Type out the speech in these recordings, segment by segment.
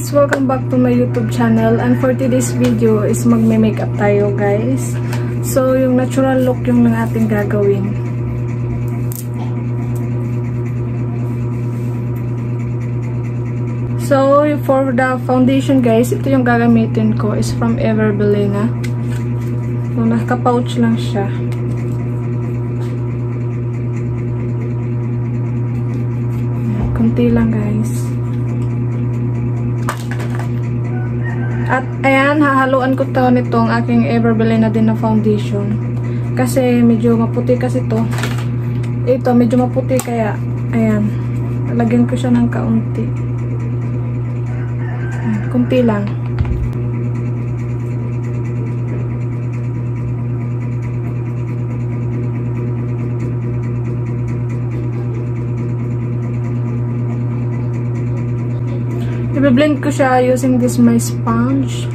guys! Welcome back to my YouTube channel, and for today's video is magme-makeup tayo guys. So yung natural look yung ng ating gagawin. So for the foundation guys, ito yung gagamitin ko is from Everbelena. So naka-pouch lang siya. Kunti lang guys. At ayan, hahaluan ko to nitong aking Everbelena din na foundation. Kasi medyo maputi kasi to. Ito, medyo maputi kaya, ayan. Lagyan ko siya ng kaunti. Ayan, kunti lang. I-blend ko siya using this my sponge.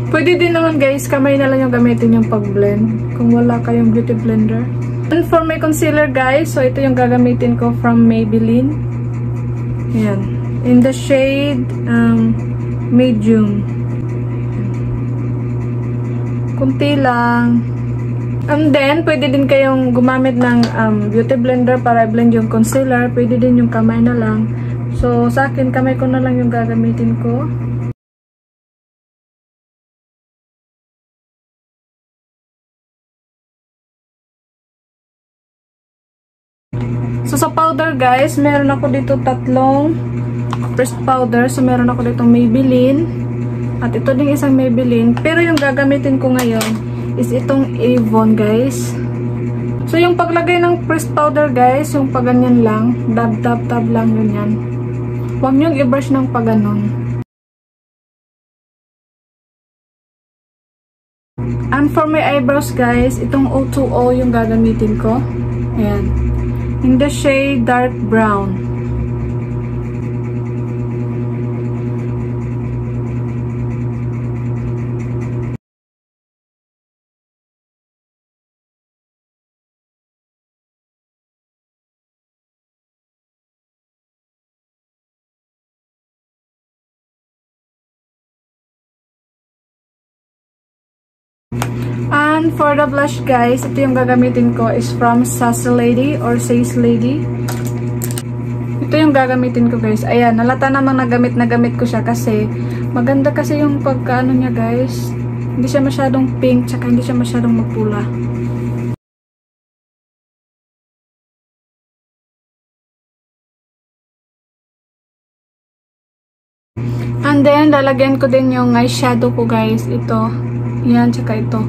Pwede din naman guys, kamay na lang yung gamitin yung pag-blend kung wala kayong beauty blender. And for my concealer guys, so ito yung gagamitin ko from Maybelline. Ayan. In the shade medium. Kunti lang. And then, pwede din kayong gumamit ng beauty blender para i-blend yung concealer. Pwede din yung kamay na lang. So, sa akin, kamay ko na lang yung gagamitin ko. So, sa powder guys, meron ako dito tatlong pressed powder. So, meron ako dito Maybelline. At ito din isang Maybelline. Pero yung gagamitin ko ngayon is itong Avon guys. So yung paglagay ng pressed powder guys, yung paganyan lang, dab lang ganyan. Huwag nyo i-brush ng paganon. And for my eyebrows guys, itong O2O yung gagamitin ko. Ayan. In the shade dark brown. And for the blush guys, ito yung gagamitin ko is from Sassy Lady or Says Lady. Ito yung gagamitin ko guys. Ayan, nalata namang nagamit ko siya kasi maganda kasi yung pagkaano niya guys. Hindi siya masyadong pink, tsaka hindi siya masyadong mapula. And then, lalagyan ko din yung eyeshadow ko guys. Ito. Yan, tsaka ito.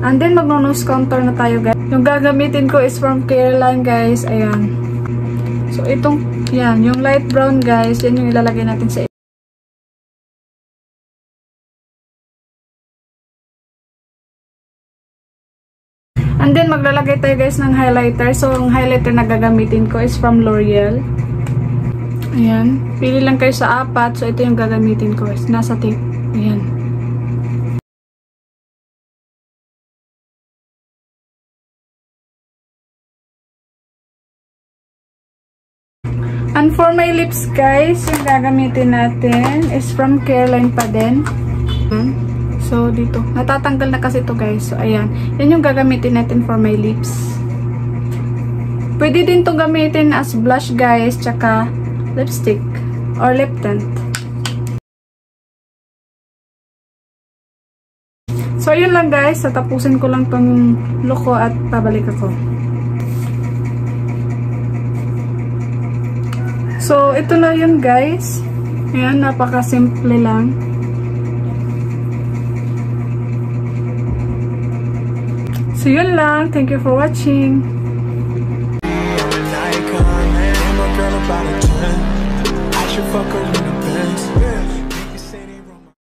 And then, mag-nose contour na tayo guys. Yung gagamitin ko is from Careline guys. Ayan. So, itong, yan, yung light brown guys, yan yung ilalagay natin sa And then, maglalagay tayo guys ng highlighter. So, ang highlighter na gagamitin ko is from L'Oreal. Ayan. Pili lang kayo sa 4. So, ito yung gagamitin ko. Nasa tip. Ayan. And for my lips guys, yung gagamitin natin is from Careline pa din. So, dito. Natatanggal na kasi ito guys. So, ayan. Yan yung gagamitin natin for my lips. Pwede din itong gamitin as blush guys, tsaka lipstick or lip tint. So, yun lang guys. Tatapusin ko lang tong look ko at pabalik ako. So, ito na yun guys. Ayan, napaka-simple lang. So, yun lang. Thank you for watching. I should fuck her.